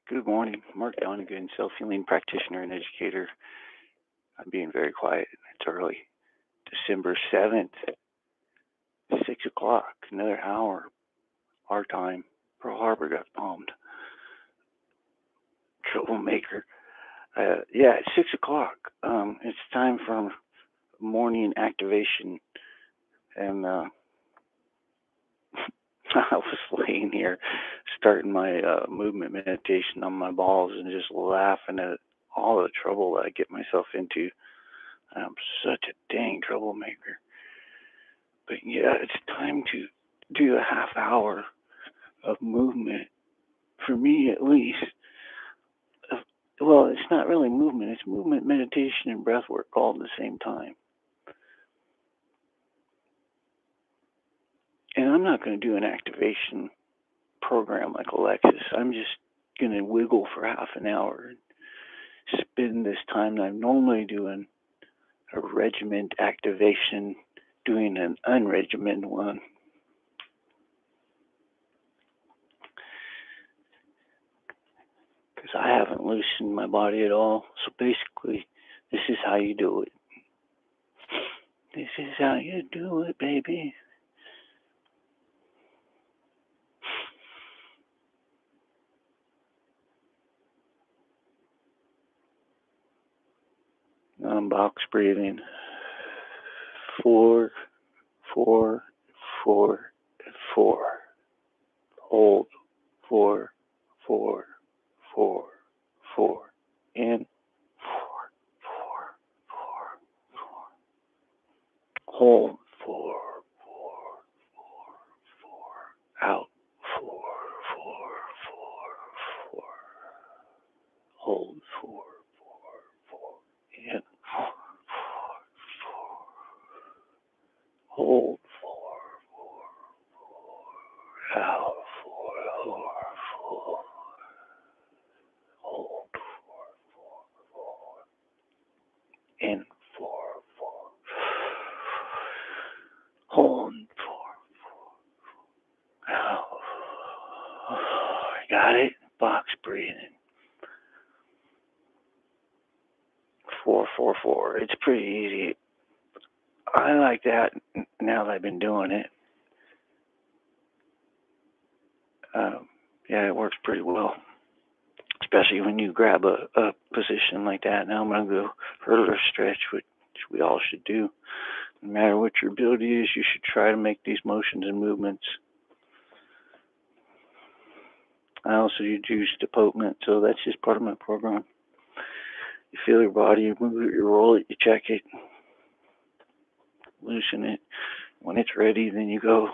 Good morning. Mark Donegan, self-healing practitioner and educator. I'm being very quiet. It's early. December 7th, 6 o'clock, another hour, our time. Pearl Harbor got bombed. Troublemaker. Yeah, it's 6 o'clock. It's time for morning activation. And I was laying here starting my movement meditation on my balls and just laughing at all the trouble that I get myself into. I'm such a dang troublemaker. But yeah, it's time to do a half hour of movement. For me, at least. Uh, Well, it's not really movement. It's movement, meditation, and breath work all at the same time. And I'm not going to do an activation program like Alexis. I'm just going to wiggle for half an hour and spend this time that I'm normally doing a regiment activation, doing an unregimented one. Because I haven't loosened my body at all. So basically, this is how you do it. This is how you do it, baby. Box breathing. 4, 4, 4, 4. Hold. 4, 4, 4, 4. In. 4, 4, 4, 4. Hold. 4, 4, 4, 4. Out. 4, 4, 4, 4. Hold. 4, 4, 4. In. 4, 4, 4. Hold. 4, 4, 4. Out. 4, 4, 4. Hold. 4, 4, 4. In. 4, 4. Hold. 4, 4. Out. Got it? Box breathing. 4, 4, 4. It's pretty easy. I like that now that I've been doing it. Yeah, it works pretty well, especially when you grab a position like that. Now I'm going to go hurdler stretch, which we all should do. No matter what your ability is, you should try to make these motions and movements. I also use deportment, so that's just part of my program. You feel your body, you move it, you roll it, you check it, loosen it. When it's ready, then you go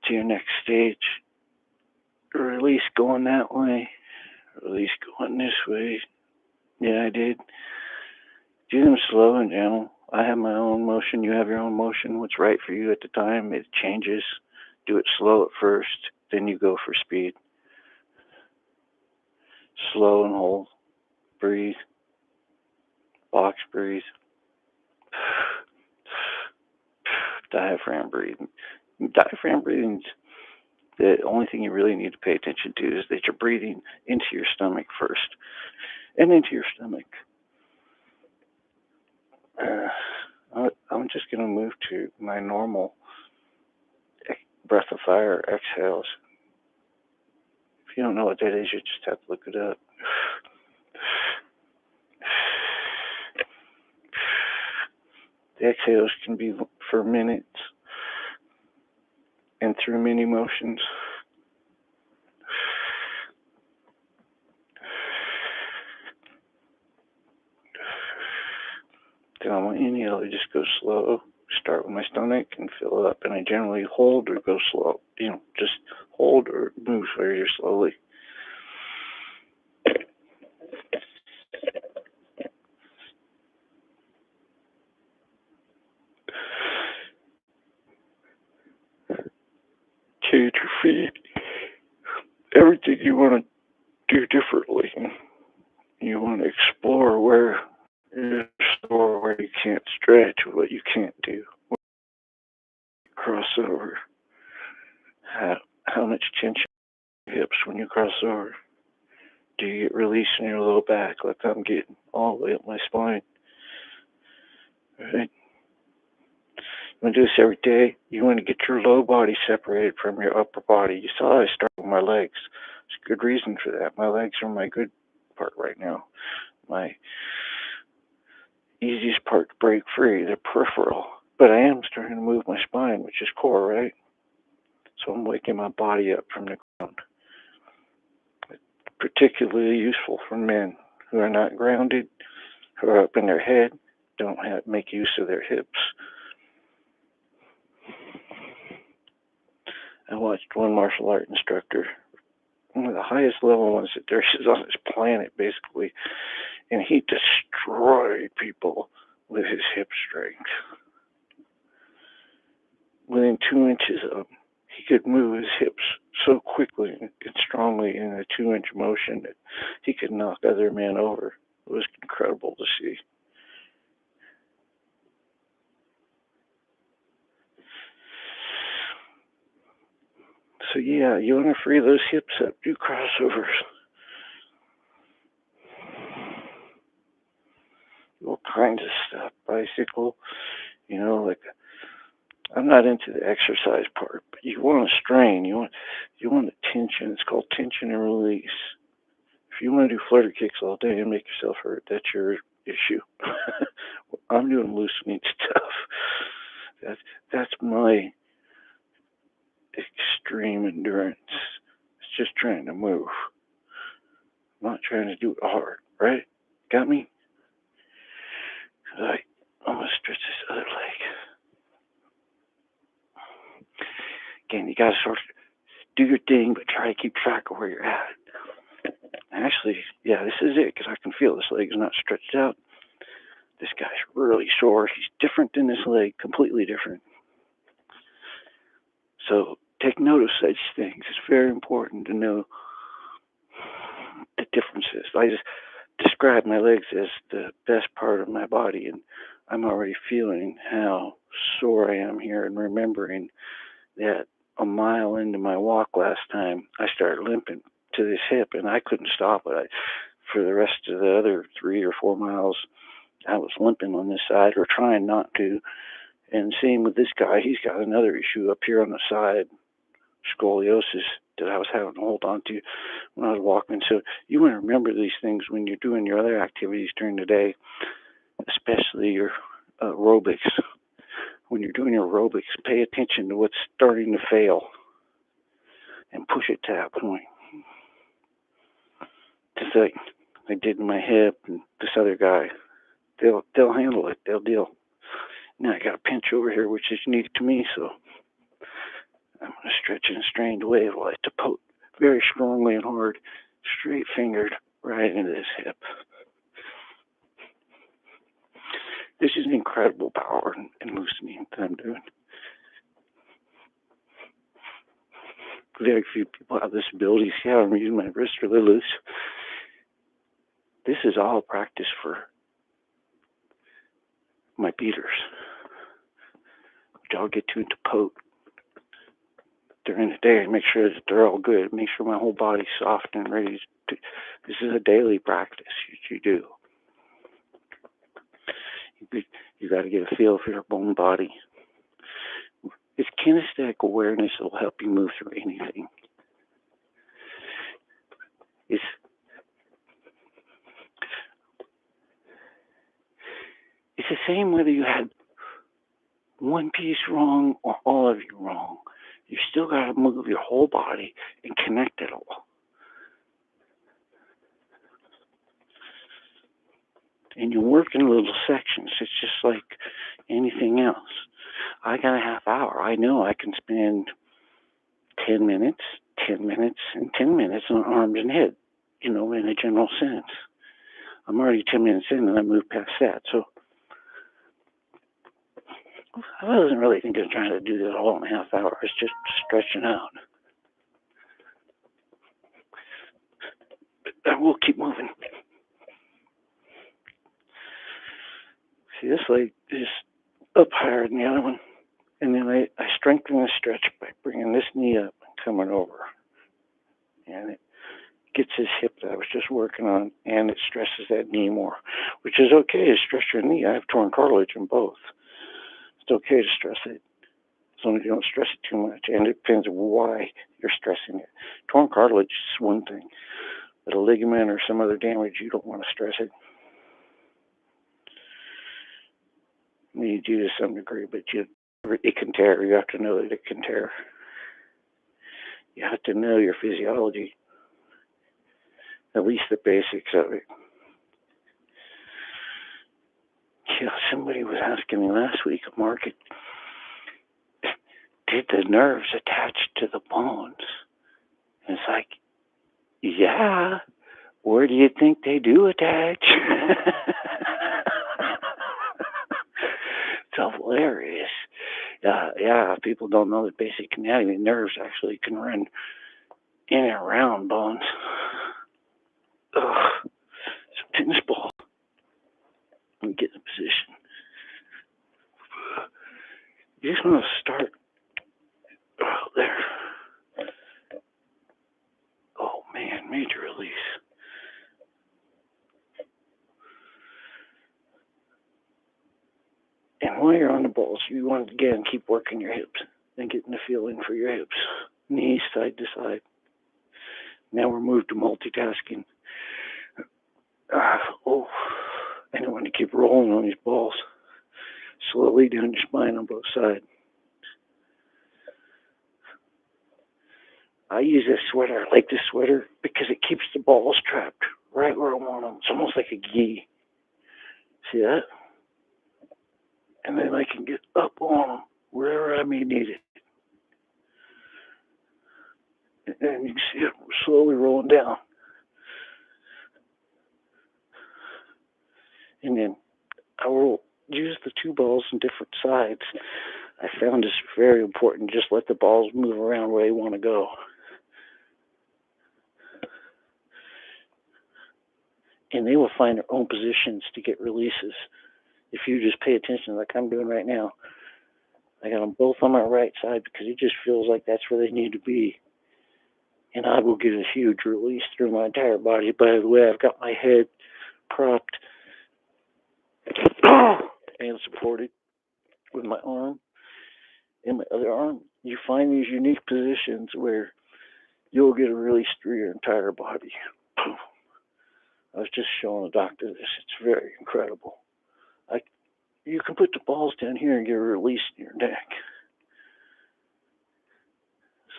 to your next stage. Release going that way, release going this way. Yeah, I did. Do them slow and gentle. I have my own motion, you have your own motion. What's right for you at the time, it changes. Do it slow at first, then you go for speed. Slow and hold. Breathe. Box breathe. Diaphragm breathing. Diaphragm breathing's the only thing you really need to pay attention to is that you're breathing into your stomach first and into your stomach. I'm just going to move to my normal breath of fire exhales. If you don't know what that is, you just have to look it up. The exhales can be for minutes and through many motions. Then on my inhale, I just go slow. Start with my stomach and fill up. And I generally hold or go slow. Just hold or move very slowly. Change your feet. Everything you want to do differently. You want to explore where you can't stretch, what you can't do. Cross over. How much tension in your hips when you cross over. Do you get release in your low back like I'm getting all the way up my spine? Right? You want to do this every day. You want to get your low body separated from your upper body. You saw I started with my legs. There's a good reason for that. My legs are my good part right now. My easiest part to break free. They're peripheral. But I am starting to move my spine, which is core, right? So I'm waking my body up from the ground. It's particularly useful for men who are not grounded, who are up in their head, don't make use of their hips. I watched one martial art instructor, one of the highest level ones that there is on this planet, basically, and he destroyed people with his hip strength. Within 2 inches of him, he could move his hips so quickly and strongly in a 2-inch motion that he could knock other men over. It was incredible to see. So yeah, you want to free those hips up, do crossovers. All kinds of stuff. Bicycle, like I'm not into the exercise part, but you want to strain, you want the tension. It's called tension and release. If you want to do flutter kicks all day and make yourself hurt, that's your issue. I'm doing loosening stuff. That's my extreme endurance. It's just trying to move. I'm not trying to do it hard, right? Got me? I'm gonna stretch this other leg. Again, you gotta sort of do your thing, but try to keep track of where you're at. Actually, yeah, this is it, because I can feel this leg is not stretched out. This guy's really sore. He's different than this leg, completely different. So take note of such things. It's very important to know the differences. I just describe my legs as the best part of my body, and I'm already feeling how sore I am here and remembering that a mile into my walk last time, I started limping to this hip, and I couldn't stop it. For the rest of the other 3 or 4 miles, I was limping on this side or trying not to. And same with this guy, he's got another issue up here on the side, scoliosis, that I was having to hold on to when I was walking. So you want to remember these things when you're doing your other activities during the day, especially your aerobics. When you're doing your aerobics, pay attention to what's starting to fail and push it to that point. Just like I did in my hip and this other guy, they'll handle it. They'll deal. Now I got a pinch over here, which is unique to me, so I'm going to stretch and strain away while I depote very strongly and hard, straight fingered right into this hip. This is an incredible power and loosening that I'm doing. Very few people have this ability. See how I'm using my wrist really loose? This is all practice for my beaters, which I'll get to depote during the day and make sure that they're all good. Make sure my whole body's soft and ready to. This is a daily practice you do. You got to get a feel for your own body. It's kinesthetic awareness that will help you move through anything. It's the same whether you had one piece wrong or all of you wrong. You still got to move your whole body and connect it all. And you work in little sections. It's just like anything else. I got a half hour. I know I can spend 10 minutes, 10 minutes, and 10 minutes on arms and head, in a general sense. I'm already 10 minutes in and I moved past that. So I wasn't really thinking of trying to do this all in a half hour. It's just stretching out. But I will keep moving. See, this leg is up higher than the other one. And then I strengthen the stretch by bringing this knee up and coming over. And it gets his hip that I was just working on, and it stresses that knee more, which is okay to stress your knee. I have torn cartilage in both. It's okay to stress it as long as you don't stress it too much, and it depends on why you're stressing it. Torn cartilage is one thing, but a ligament or some other damage, you don't want to stress it. You do to some degree, but it can tear. You have to know that it can tear. You have to know your physiology, at least the basics of it. Yeah, somebody was asking me last week, Mark, did the nerves attach to the bones? And it's like, yeah, where do you think they do attach? It's hilarious. Yeah, people don't know the basic anatomy. Nerves actually can run in and around bones. Ugh, some tennis ball. Let me get in position. You just want to start. Oh, there. Oh, man, major release. And while you're on the balls, you want to, again, keep working your hips and getting the feeling for your hips. Knees side to side. Now we're moved to multitasking. And I want to keep rolling on these balls slowly down your spine on both sides. I use this sweater. I like this sweater because it keeps the balls trapped right where I want them. It's almost like a gi. See that? And then I can get up on them wherever I may need it. And you can see it slowly rolling down. And then I will use the two balls on different sides. I found this very important. Just let the balls move around where they want to go. And they will find their own positions to get releases. If you just pay attention like I'm doing right now. I got them both on my right side because it just feels like that's where they need to be. And I will get a huge release through my entire body. By the way, I've got my head propped and supported with my arm and my other arm. You find these unique positions where you'll get a release through your entire body. I was just showing the doctor this. It's very incredible. You can put the balls down here and get a release in your neck.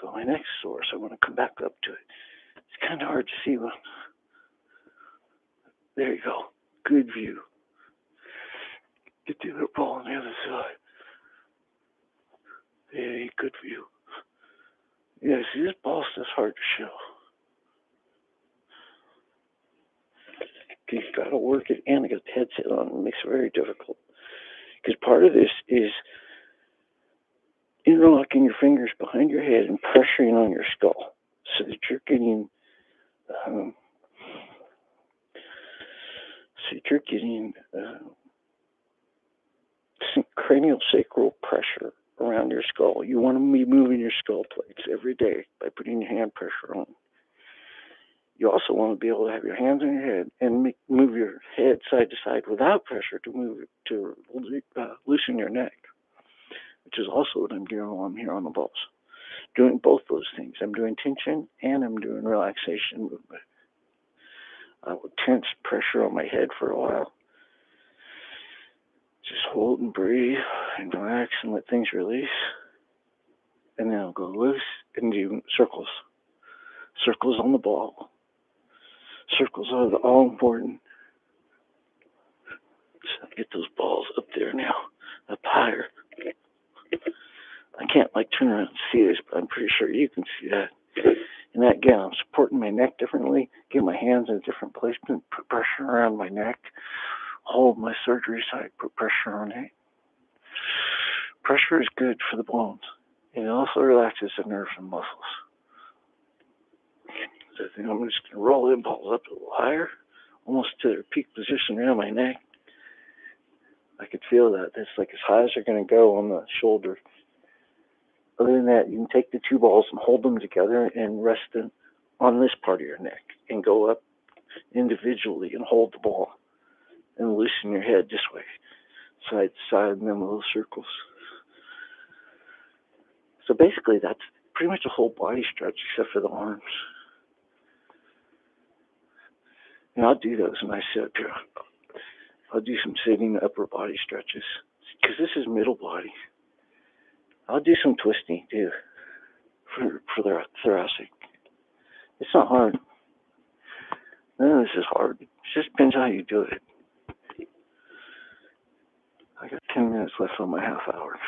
So my next source, I want to come back up to it. It's kind of hard to see one. There you go. Good view. Get the other ball on the other side. Hey, good view. Yeah, see, this ball stuff's hard to show. You've got to work it, and I got the headset on. It makes it very difficult. Because part of this is interlocking your fingers behind your head and pressuring on your skull so that you're getting cranial sacral pressure around your skull. You want to be moving your skull plates every day by putting your hand pressure on. You also want to be able to have your hands on your head and move your head side to side without pressure to loosen your neck, which is also what I'm doing while I'm here on the balls. Doing both those things. I'm doing tension and I'm doing relaxation movement. I will tense pressure on my head for a while. Just hold and breathe and relax and let things release. And then I'll go loose and do circles. Circles on the ball. Circles are all important. So get those balls up there now, up higher. I can't turn around and see this, but I'm pretty sure you can see that. And that, again, I'm supporting my neck differently, get my hands in a different placement, put pressure around my neck, hold my surgery side, put pressure on it. Pressure is good for the bones. And it also relaxes the nerves and muscles. So I think I'm just going to roll the balls up a little higher, almost to their peak position around my neck. I could feel that. That's like as high as they're going to go on the shoulder. Other than that, you can take the two balls and hold them together and rest them on this part of your neck and go up individually and hold the ball and loosen your head this way, side to side, in them little circles. So basically, that's pretty much a whole body stretch except for the arms. And I'll do those when I sit up here. I'll do some sitting upper body stretches because this is middle body. I'll do some twisting too for the thoracic. It's not hard. None of this is hard. It just depends how you do it. I got 10 minutes left on my half hour.